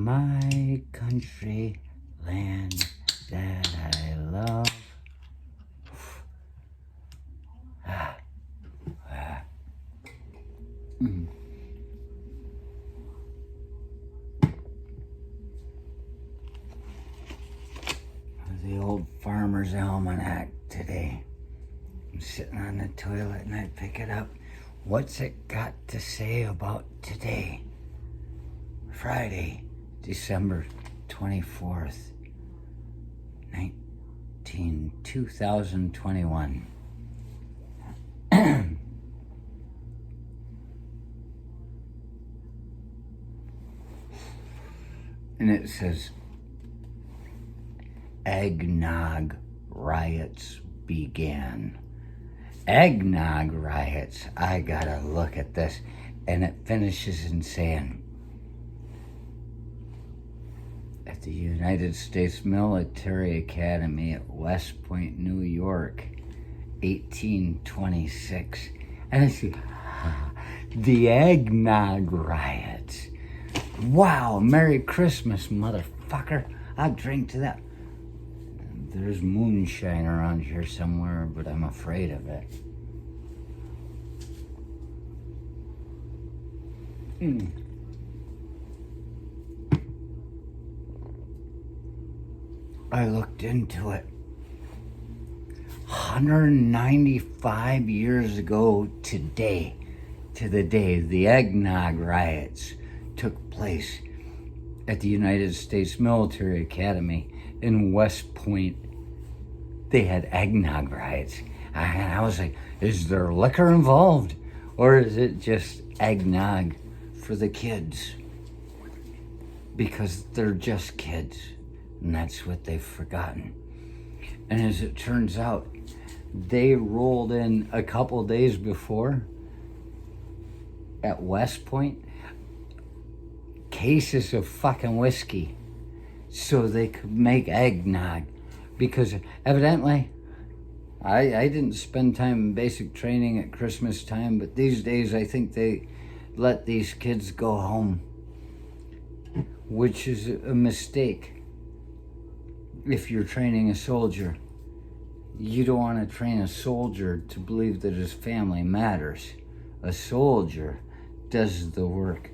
my country, land that I love. The old Farmer's Almanac today. I'm sitting on the toilet and I pick it up. What's it got to say about today? Friday, December 24th, 2021. And it says, eggnog riots began. Eggnog riots. I gotta look at this. And it finishes in saying, at the United States Military Academy at West Point, New York, 1826. And I see, the eggnog riots. Wow, Merry Christmas, motherfucker. I'll drink to that. There's moonshine around here somewhere, but I'm afraid of it. I looked into it. 195 years ago today, to the day, the eggnog riots took place at the United States Military Academy in West Point. They had eggnog riots. And I was like, is there liquor involved? Or is it just eggnog for the kids? Because they're just kids. And that's what they've forgotten. And as it turns out, they rolled in a couple days before at West Point cases of fucking whiskey so they could make eggnog. Because evidently, I didn't spend time in basic training at Christmas time, but these days I think they let these kids go home, which is a mistake. If you're training a soldier, you don't want to train a soldier to believe that his family matters. A soldier does the work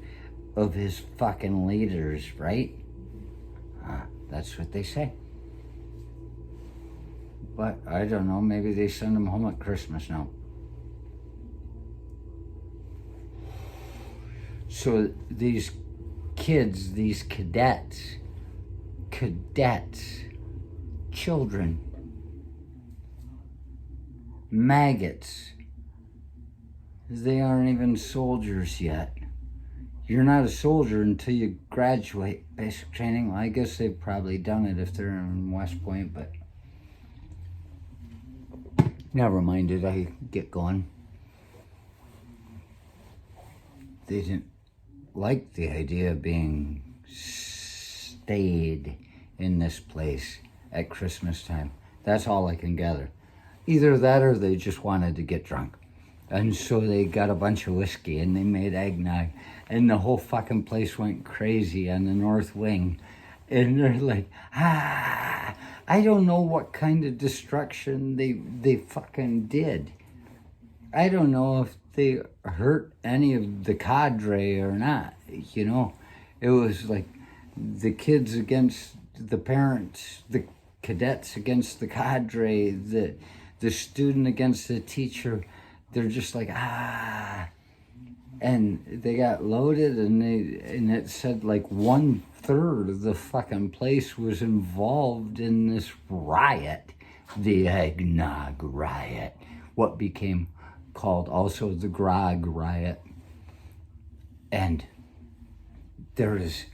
of his fucking leaders, right? That's what they say. But I don't know, maybe they send them home at Christmas now. So these kids, these cadets, children, maggots, they aren't even soldiers yet. You're not a soldier until you graduate basic training. Well, I guess they've probably done it if they're in West Point, but never mind, did I get going? They didn't like the idea of being stayed in this place at Christmas time. That's all I can gather. Either that or they just wanted to get drunk. And so they got a bunch of whiskey and they made eggnog. And the whole fucking place went crazy on the north wing. And they're like, I don't know what kind of destruction they fucking did. I don't know if they hurt any of the cadre or not. You know, it was like the kids against the parents, the cadets against the cadre, the student against the teacher. They're just like, and they got loaded and it said like 1/3 of the fucking place was involved in this riot, the eggnog riot, what became called also the grog riot. And there is,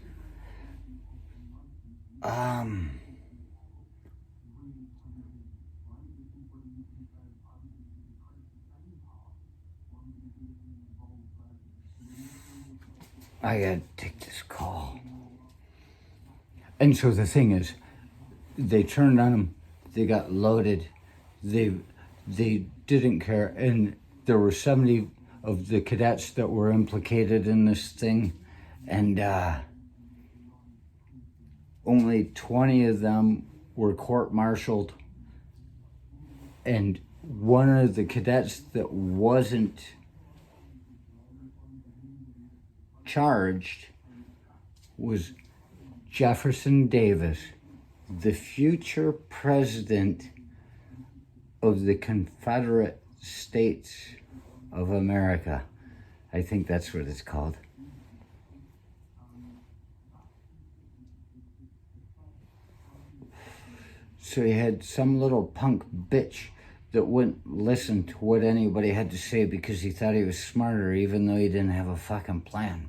I gotta take this call. And so the thing is, they turned on them, they got loaded, they didn't care, and there were 70 of the cadets that were implicated in this thing, and only 20 of them were court-martialed, and one of the cadets that wasn't charged was Jefferson Davis, the future president of the Confederate States of America. I think that's what it's called. So he had some little punk bitch that wouldn't listen to what anybody had to say because he thought he was smarter, even though he didn't have a fucking plan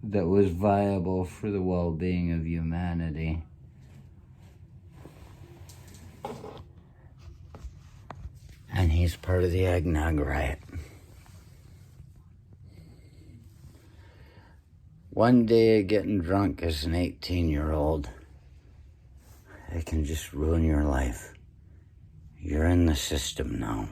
that was viable for the well-being of humanity. And he's part of the eggnog riot. One day of getting drunk as an 18-year-old, it can just ruin your life. You're in the system now.